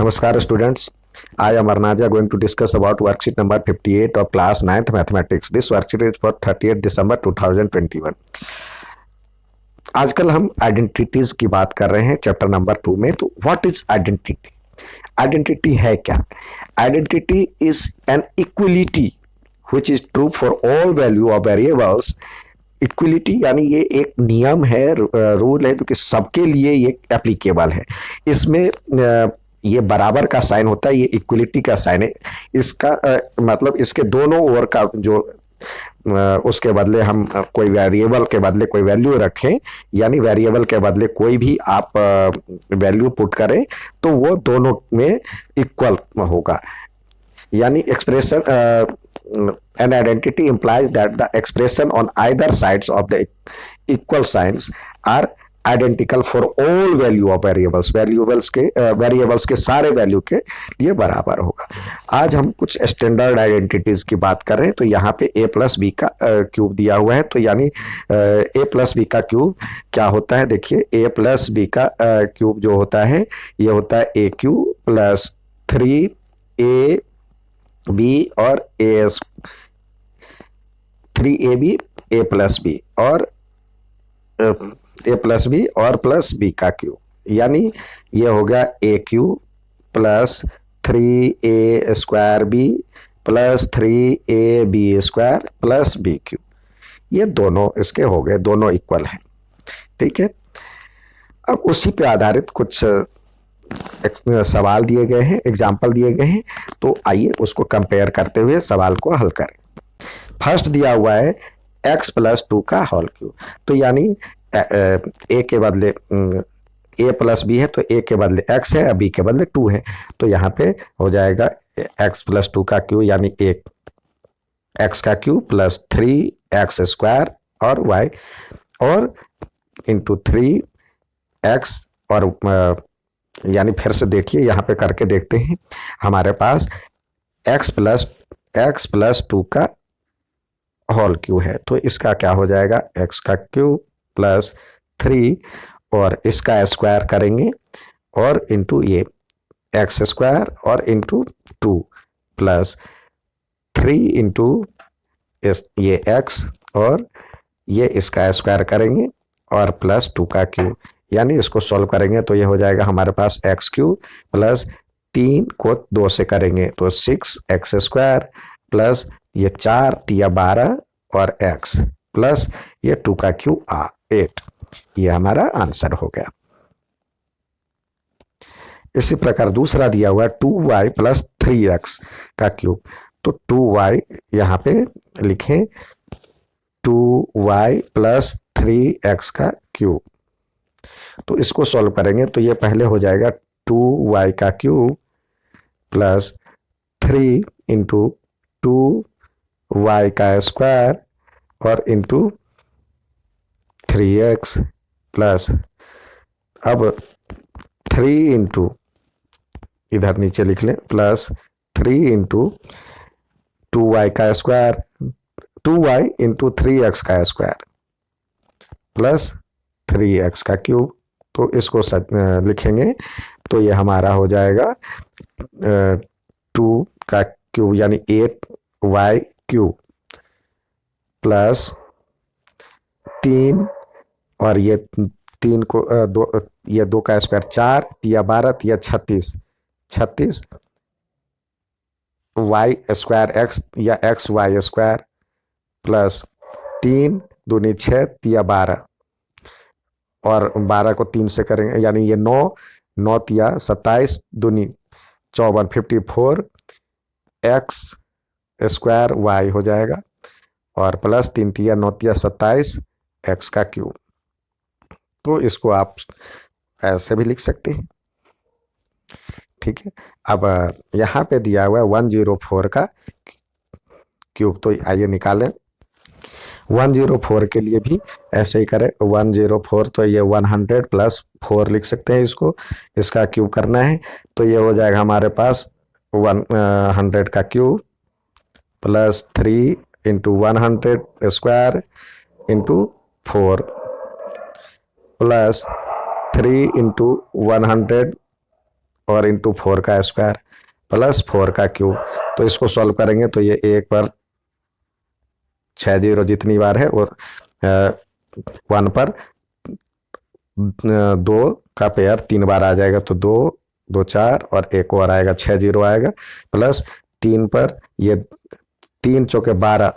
Namaskar students. I am Arnaja going to discuss about worksheet number 58 of class 9th mathematics. This worksheet is for 30th December 2021. आजकल हम identities की बात कर रहे हैं chapter number 2 में। तो व्हाट इज आइडेंटिटी? आइडेंटिटी है क्या? Identity is an equality which is true for all value of variables. Equality यानी ये एक नियम है, रूल है जो कि सबके लिए ये एप्लीकेबल है। इसमें ये बराबर का साइन होता है, ये इक्वलिटी का साइन है। इसका मतलब इसके दोनों ओर का जो उसके बदले हम कोई वेरिएबल के बदले कोई वैल्यू रखें, यानी वेरिएबल के बदले कोई भी आप वैल्यू पुट करें तो वो दोनों में इक्वल होगा। यानी expression an identity implies that the expression on either sides of the equal signs are identical for all value of variables के सारे वैल्यू के लिए बराबर होगा। आज हम कुछ स्टैंडर्ड आइडेंटिटीज की बात कर रहे हैं। तो यहाँ पे a प्लस बी का क्यूब दिया हुआ है। तो यानी a प्लस बी का क्यूब क्या होता है? देखिए, a प्लस बी का क्यूब जो होता है ये होता है a cube plus 3a B और three A B A plus B और ए प्लस बी और प्लस बी का क्यूब, यानी ये हो गया A cube plus 3a square B plus 3ab square plus B cube. ये दोनों इसके हो गए, दोनों इक्वल हैं। ठीक है, अब उसी पे आधारित कुछ सवाल दिए गए हैं, एग्जाम्पल दिए गए हैं। तो आइए उसको कंपेयर करते हुए सवाल को हल करें। फर्स्ट दिया हुआ है x प्लस 2 का होल क्यूब। तो यानी a के बदले a प्लस बी है तो a के बदले x है, b के बदले 2 है। तो यहाँ पे हो जाएगा x प्लस 2 का क्यूब यानी एक x का क्यूब प्लस 3x स्क्वायर और y और इंटू 3x और यानी फिर से देखिए यहाँ पे करके देखते हैं। हमारे पास x प्लस 2 का होल क्यूब है। तो इसका क्या हो जाएगा? x का क्यूब प्लस 3 और इसका स्क्वायर करेंगे और इंटू ये x स्क्वायर और इंटू 2 प्लस 3 इंटू ये x और ये इसका स्क्वायर करेंगे और प्लस 2 का क्यूब, यानी इसको सॉल्व करेंगे तो ये हो जाएगा हमारे पास x क्यूब प्लस 3 को 2 से करेंगे तो 6x स्क्वायर प्लस ये 4 या 12 और x प्लस ये 2 का क्यूब 8। ये हमारा आंसर हो गया। इसी प्रकार दूसरा दिया हुआ है 2y प्लस 3x का क्यूब। तो 2y यहाँ पे लिखें 2y प्लस 3x का क्यूब। तो इसको सॉल्व करेंगे तो ये पहले हो जाएगा 2y का क्यूब प्लस 3 इंटू 2y का स्क्वायर और इंटू 3x प्लस अब 3 इंटू इधर नीचे लिख लें प्लस 3 इंटू 2y का स्क्वायर 2y इंटू 3x का स्क्वायर प्लस 3x का क्यूब। तो इसको लिखेंगे तो ये हमारा हो जाएगा 2 का क्यूब यानी 8y क्यूब प्लस 3 और ये 3 को ये 2 का स्क्वायर 4 या 12 या 36 y स्क्वायर x या x y स्क्वायर प्लस 3 दूनी 6 या 12 और 12 को 3 से करेंगे यानी ये 9 या 27 दूनी 54 54 x स्क्वायर y हो जाएगा और प्लस 3 या 9 या 27 x का क्यूब। तो इसको आप ऐसे भी लिख सकते हैं। ठीक है, अब यहाँ पे दिया हुआ है 104 का क्यूब। तो आइए निकालें। 104 के लिए भी ऐसे ही करें। 104 तो ये 100 प्लस 4 लिख सकते हैं इसको, इसका क्यूब करना है। तो ये हो जाएगा हमारे पास 100 का cube plus 3 into 100 square into 4 plus 3 into 100 और इंटू 4 का स्क्वायर प्लस 4 का क्यूब। तो इसको सॉल्व करेंगे तो ये 1 पर 6 जीरो जितनी बार है और 1 पर 2 का पेयर 3 बार आ जाएगा, तो 2 2 4 और एक और आएगा, 6 जीरो आएगा, प्लस 3 पर ये 3 चौके 12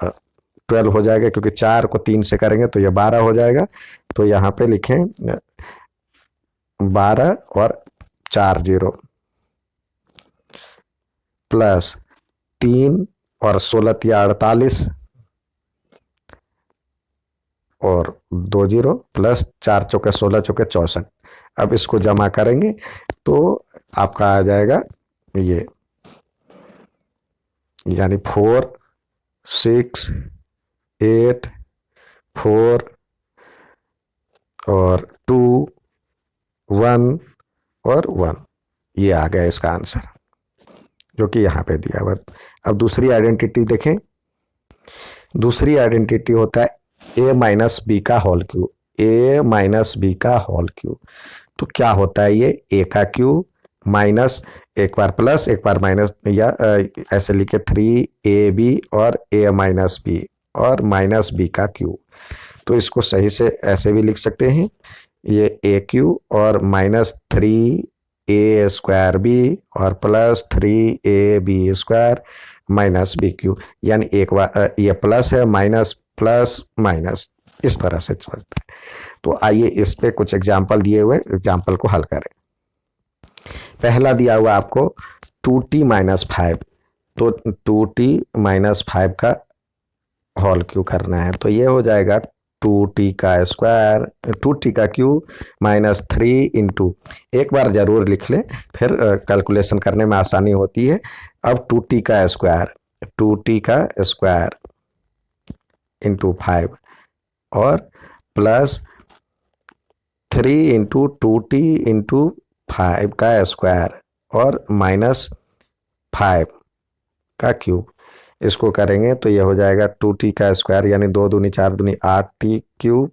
12 हो जाएगा, क्योंकि 4 को 3 से करेंगे तो ये 12 हो जाएगा। तो यहाँ पे लिखें 12 और 4 जीरो प्लस 3 और 16 या 48 और 2 जीरो प्लस 4 चौके 16 चौके 64। अब इसको जमा करेंगे तो आपका आ जाएगा ये, यानी 4 6 8 4 और 2 1 और 1, ये आ गया इसका आंसर, जो कि यहाँ पे दिया हुआ। अब दूसरी आइडेंटिटी देखें। दूसरी आइडेंटिटी होता है a माइनस बी का whole cube, a minus B का होल क्यूब। तो क्या होता है ये, a का क्यूब माइनस एक बार प्लस एक बार माइनस, या ऐसे लिखे 3ab और a माइनस बी और माइनस बी का क्यूब। तो इसको सही से ऐसे भी लिख सकते हैं, ये a क्यूब और माइनस 3a स्क्वायर बी और plus 3ab square minus B cube, यानी एक बार ये प्लस है माइनस प्लस माइनस, इस तरह से चलता है। तो आइए इस पे कुछ एग्जाम्पल दिए हुए, एग्जाम्पल को हल करें। पहला दिया हुआ आपको 2t माइनस 5, तो 2t माइनस 5 का होल क्यूब करना है, तो ये हो जाएगा 2t का स्क्वायर 2t का क्यूब माइनस 3 इंटू, एक बार जरूर लिख लें, फिर कैलकुलेशन करने में आसानी होती है। अब 2t का स्क्वायर 2t का स्क्वायर इंटू 5 और प्लस 3 इंटू 2t इंटू 5 का स्क्वायर और माइनस 5 का क्यूब। इसको करेंगे तो ये हो जाएगा 2t का स्क्वायर, यानी 2 दूनी 4 दूनी 8t क्यूब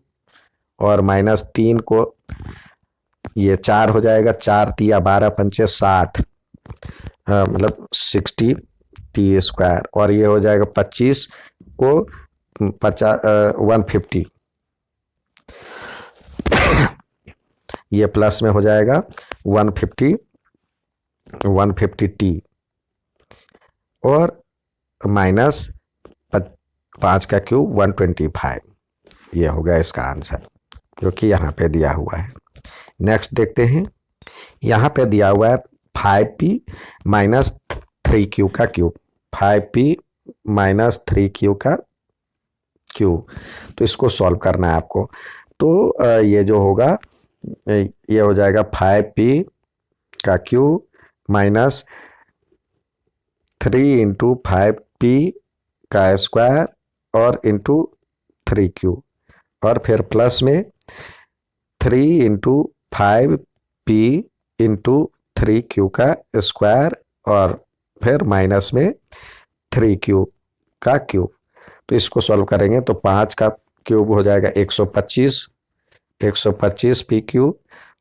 और माइनस 3 को ये 4 हो जाएगा, 4 तिया 12 पंचे 60, मतलब 60 टी स्क्वायर, और ये हो जाएगा 25 को 150, ये प्लस में हो जाएगा 150 टी और माइनस 5 का क्यूब 125, ये हो गया इसका आंसर, जो कि यहाँ पे दिया हुआ है। नेक्स्ट देखते हैं, यहाँ पे दिया हुआ है 5p माइनस 3q का क्यूब, 5p माइनस 3q का क्यूब। तो इसको सॉल्व करना है आपको। तो ये जो होगा ये हो जाएगा 5p का क्यूब माइनस 3 इंटू 5p का स्क्वायर और इंटू 3q, और फिर प्लस में 3 इंटू 5p इंटू 3q का स्क्वायर और फिर माइनस में 3q का क्यूब। तो इसको सॉल्व करेंगे तो 5 का क्यूब हो जाएगा 125 पी क्यूब,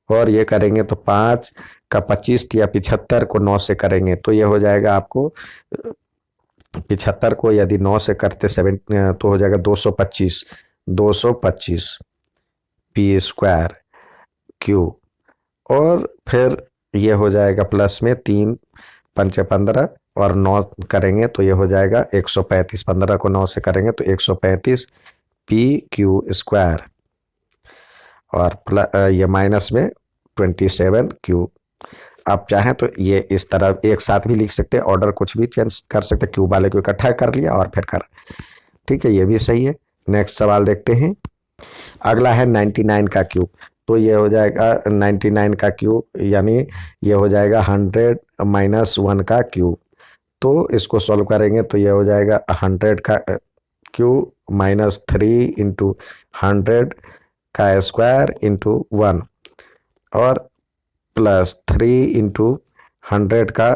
और ये करेंगे तो 5 का 25 या 75 को 9 से करेंगे तो ये हो जाएगा आपको 75 को यदि 9 से करते 7 तो हो जाएगा 225 पी स्क्वायर क्यूब, और फिर ये हो जाएगा प्लस में 3 पंचे 15 और 9 करेंगे तो ये हो जाएगा 135, 15 को 9 से करेंगे तो 135 पी क्यू स्क्वायर, और ये माइनस में 27 क्यूब। आप चाहें तो ये इस तरह एक साथ भी लिख सकते हैं, ऑर्डर कुछ भी चेंज कर सकते हैं, क्यूब वाले को इकट्ठा कर लिया और फिर कर, ठीक है, ये भी सही है। नेक्स्ट सवाल देखते हैं। अगला है 99 का क्यूब, तो ये हो जाएगा 99 का क्यूब, यानी ये हो जाएगा 100 माइनस 1 का क्यूब। तो इसको सॉल्व करेंगे तो ये हो जाएगा 100 का क्यूब माइनस 3 इंटू 100 का स्क्वायर इंटू 1 और प्लस 3 इंटू 100 का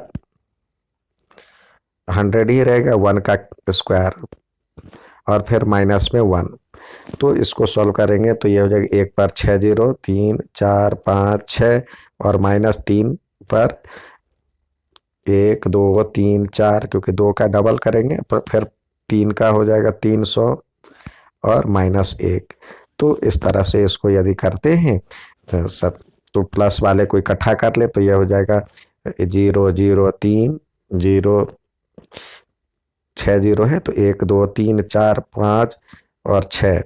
100 ही रहेगा 1 का स्क्वायर और फिर माइनस में 1। तो इसको सॉल्व करेंगे तो ये हो जाएगा 1 पर 6 0 3 4 5 6 और माइनस 3 पर 1 2 3 4, क्योंकि 2 का डबल करेंगे पर फिर 3 का हो जाएगा 300 और -1। तो इस तरह से इसको यदि करते हैं तो सब, तो प्लस वाले को इकट्ठा कर ले तो यह हो जाएगा 0 0 3 0, 6 जीरो है तो 1 2 3 4 5 और 6,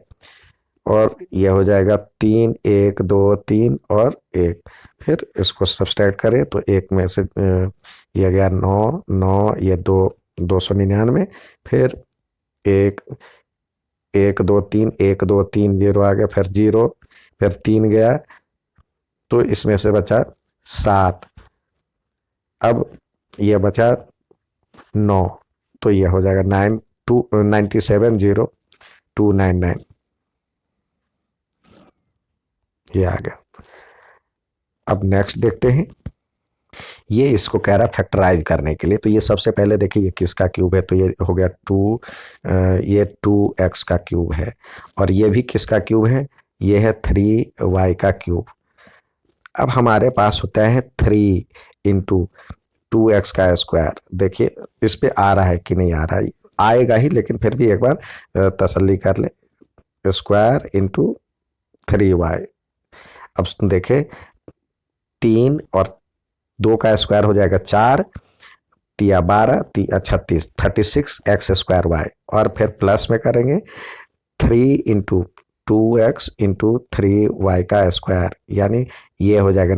और यह हो जाएगा 3 1 2 3 और 1। फिर इसको सब्सट्रैक्ट करें तो एक में से यह गया 9 9, ये 299, फिर 1 1 2 3 1 2 3 0 आ गया, फिर 0, फिर 3 गया तो इसमें से बचा 7। अब यह बचा 9, तो यह हो जाएगा 970299, ये आ गया। अब नेक्स्ट देखते हैं, ये इसको कह रहा है फैक्टराइज करने के लिए। तो ये सबसे पहले देखिए ये किसका क्यूब है, तो ये हो गया 2, ये 2x का क्यूब है, और ये भी किसका क्यूब है, ये है 3y का क्यूब। अब हमारे पास होता है 3 इंटू 2x का स्क्वायर। देखिए इस पे आ रहा है कि नहीं आ रहा है, आएगा ही, लेकिन फिर भी एक बार तसल्ली कर ले। Square into 3y। अब देखें 3 और 2 का स्क्वायर हो जाएगा 4, तिया 12, तिया 36, 36x² y, और फिर प्लस में करेंगे 3 इंटू 2x इंटू 3y का स्क्वायर, यानी ये हो जाएगा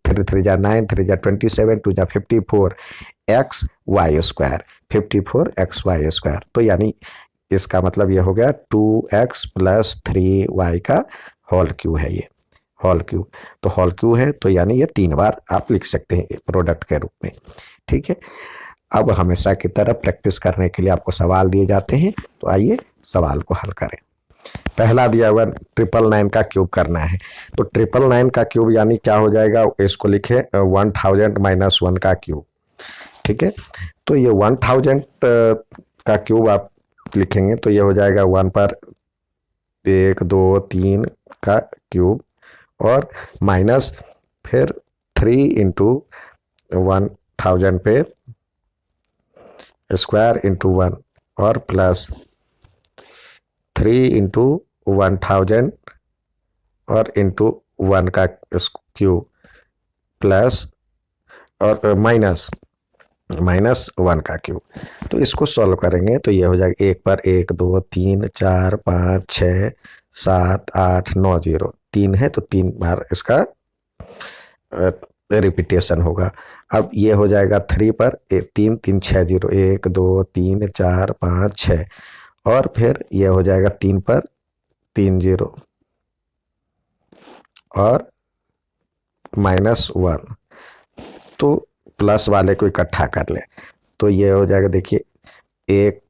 3 3 जा 9, 3 जा 27, 2 जा 54 XY², 54XY²। तो यानी इसका मतलब ये हो गया 2x प्लस 3y का होल क्यू है, ये होल क्यू। तो होल क्यू है तो यानी ये 3 बार आप लिख सकते हैं प्रोडक्ट के रूप में। ठीक है, अब हमेशा की तरह प्रैक्टिस करने के लिए आपको सवाल दिए जाते हैं, तो आइए सवाल को हल करें। पहला दिया हुआ 999 का क्यूब करना है, तो 999 का क्यूब यानी क्या हो जाएगा, इसको लिखे 1000 - 1 का क्यूब। ठीक है, तो ये 1000 का क्यूब आप लिखेंगे तो ये हो जाएगा 1 पर 1 2 3 का क्यूब, और माइनस फिर 3 इंटू 1000 पे स्क्वायर इंटू 1, और प्लस 3 इंटू 1000 और इंटू 1 का क्यूब, प्लस और माइनस 1 का क्यूब। तो इसको सॉल्व करेंगे तो ये हो जाएगा 1 पर 1 2 3 4 5 6 7 8 9 0, 3 है तो 3 बार इसका रिपीटेशन होगा। अब ये हो जाएगा 3 पर 3 3 6 0, 1 2 3 4 5 6, और फिर ये हो जाएगा 3 पर 3 0 और -1। तो प्लस वाले को इकट्ठा कर ले तो ये हो जाएगा, देखिए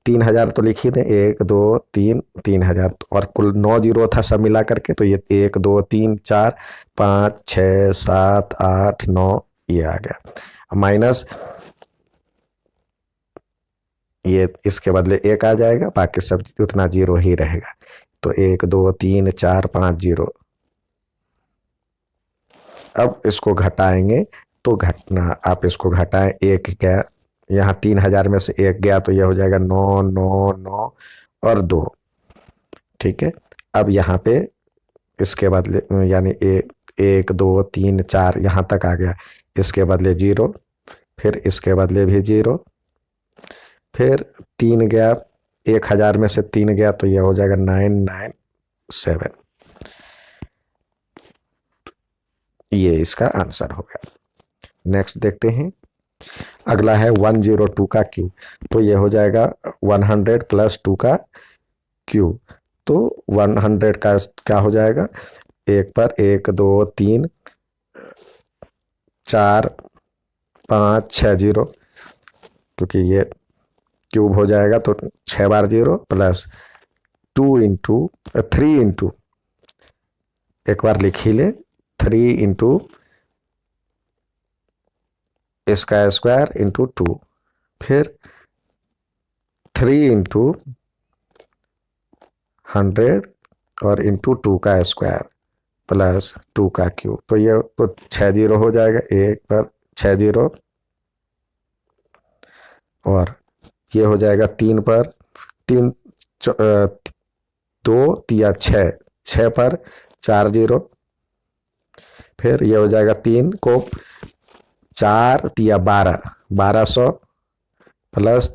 3000 तो लिख ही दें, 1 2 3 3000, और कुल 9 जीरो था सब मिला करके, तो ये 1 2 3 4 5 6 7 8 9 ये आ गया, माइनस ये इसके बदले 1 आ जाएगा, बाकी सब उतना जीरो ही रहेगा। तो 1 2 3 4 5 जीरो। अब इसको घटाएंगे तो घटना, आप इसको घटाएं, 1 क्या, यहाँ 3000 में से 1 गया तो यह हो जाएगा 9 9 9 और 2। ठीक है, अब यहाँ पे इसके बदले यानी 1 2 3 4 यहाँ तक आ गया, इसके बदले 0, फिर इसके बदले भी 0, फिर 3 गया, 1000 में से 3 गया तो यह हो जाएगा 997। ये इसका आंसर हो गया। नेक्स्ट देखते हैं, अगला है 102 का क्यूब, तो ये हो जाएगा 100 प्लस 2 का क्यूब। तो 100 का क्या हो जाएगा, 1 पर 1 2 3 4 5 6 0, क्योंकि ये क्यूब हो जाएगा तो 6 बार 0, प्लस 2 इंटू 3 इंटू, एक बार लिख ही ले, 3 इंटू इसका स्क्वायर इंटू 2, फिर 3 इंटू 100 और इंटू 2 का स्क्वायर प्लस 2 का क्यूब। तो ये तो 6 जीरो हो जाएगा, 1 पर 6 जीरो और ये हो जाएगा 3 पर 3 2 तिया 6, 6 पर 4 जीरो, फिर ये हो जाएगा 3 को 4 तिया 12, 1200 प्लस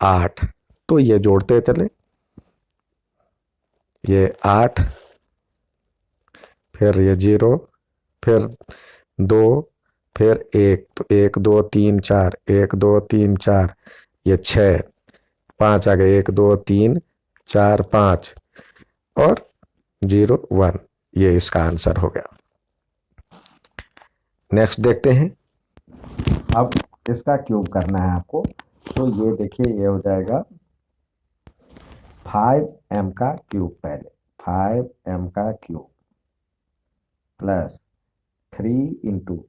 8। तो ये जोड़ते चले, ये 8, फिर ये 0, फिर 2, फिर 1, तो 1 2 3 4, 1 2 3 4, ये 6, 5 आ गए, 1 2 3 4 5 और 0 1। ये इसका आंसर हो गया। नेक्स्ट देखते हैं। अब इसका क्यूब करना है आपको, तो ये देखिए ये हो जाएगा 5m का क्यूब, पहले 5m का क्यूब प्लस 3 इंटू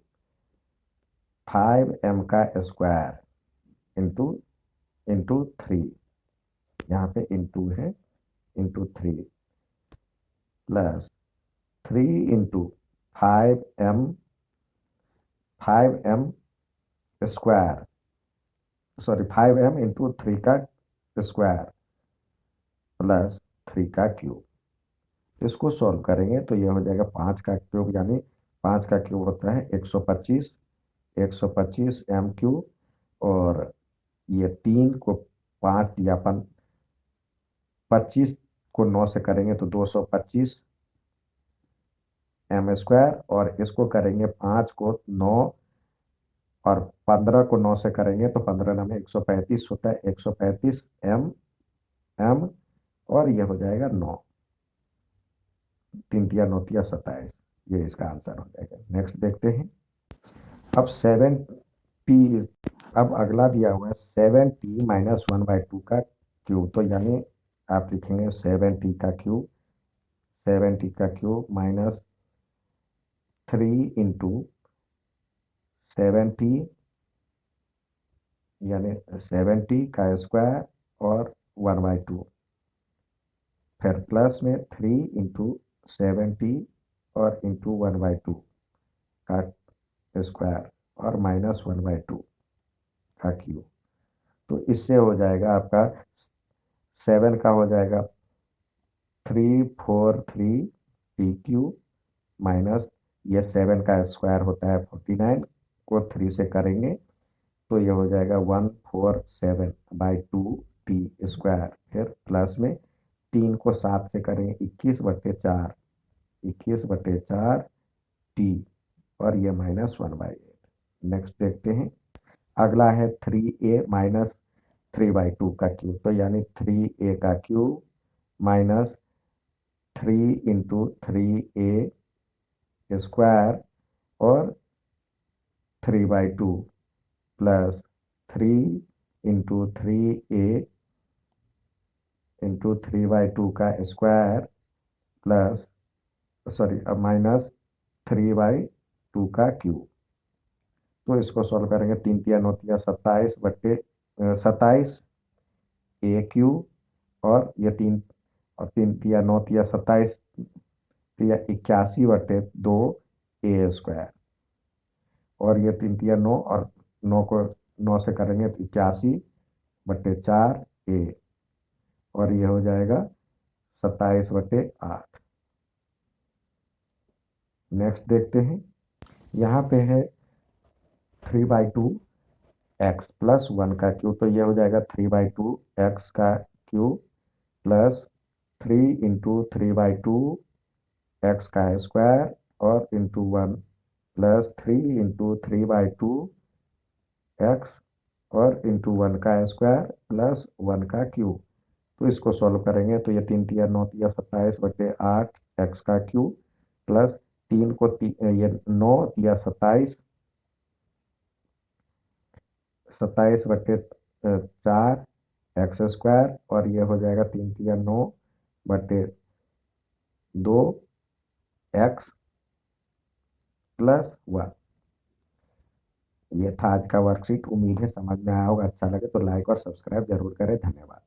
5m का स्क्वायर इंटू इंटू 3, यहाँ पे इंटू है, into 3 plus 3 into 5m square, sorry 5m into 3 का स्क्वायर प्लस 3 का क्यूब। इसको सॉल्व करेंगे तो ये हो जाएगा 5 का क्यूब, यानी 5 का क्यूब होता है 125, 125 m क्यूब, और ये 3 को 5 दिया अपन, 25 को 9 से करेंगे तो 225 m स्क्वायर, और इसको करेंगे 5 को 9 और 15 को 9 से करेंगे तो 15 9 में 135 होता है, 135 m, और ये हो जाएगा 9, 3 तिया 9 तिया 27। ये इसका आंसर हो जाएगा। नेक्स्ट देखते हैं। अब 7t, अब अगला दिया हुआ है 7t माइनस 1/2 का क्यूब, तो यानी आप लिखेंगे 7t का क्यूब, 7t का क्यूब माइनस 3 इंटू 7t, यानी 7t का स्क्वायर और 1/2, फिर प्लस में 3 इंटू 7t और इंटू 1/2 का स्क्वायर और माइनस 1/2 का क्यूब। तो इससे हो जाएगा आपका 7 का हो जाएगा 343 टी क्यूब माइनस, ये 7 का स्क्वायर होता है 49, को 3 से करेंगे तो ये हो जाएगा 147/2 टी स्क्वायर, फिर प्लस में 3 को 7 से करेंगे 21/4, 21/4 टी, और ये माइनस 1/8। नेक्स्ट देखते हैं। अगला है 3a माइनस 3/2 का क्यूब, तो यानी 3a का cube minus 3 into 3a square और 3/2 प्लस 3 इंटू 3a इंटू 3/2 का स्क्वायर प्लस, सॉरी अब माइनस 3/2 का क्यूब। तो इसको सॉल्व करेंगे, 3 तिया 9 तिया 27 ए क्यूब, और ये 3 और 3 तिया 9 तिया 27 तिया 81/2 ए स्क्वायर, और ये 3 तिया 9 और 9 को 9 से करेंगे तो 81/4 ए, और ये हो जाएगा 27/8। नेक्स्ट देखते हैं। यहाँ पे है 3/2 एक्स प्लस 1 का क्यूब, तो ये हो जाएगा 3/2 एक्स का क्यूब प्लस 3 इंटू 3/2 एक्स का स्क्वायर और इंटू 1 प्लस 3 इंटू 3/2 एक्स और इंटू 1 का स्क्वायर प्लस 1 का क्यूब। तो इसको सॉल्व करेंगे तो ये 3 तिया 9 तिया 27/8 एक्स का क्यूब प्लस 3 को ये 9 तिया 27/4 एक्स स्क्वायर, और ये हो जाएगा 3 तिया 9/2 एक्स प्लस 1। ये था आज का वर्कशीट। उम्मीद है समझ में आया होगा। अच्छा लगे तो लाइक और सब्सक्राइब जरूर करें। धन्यवाद।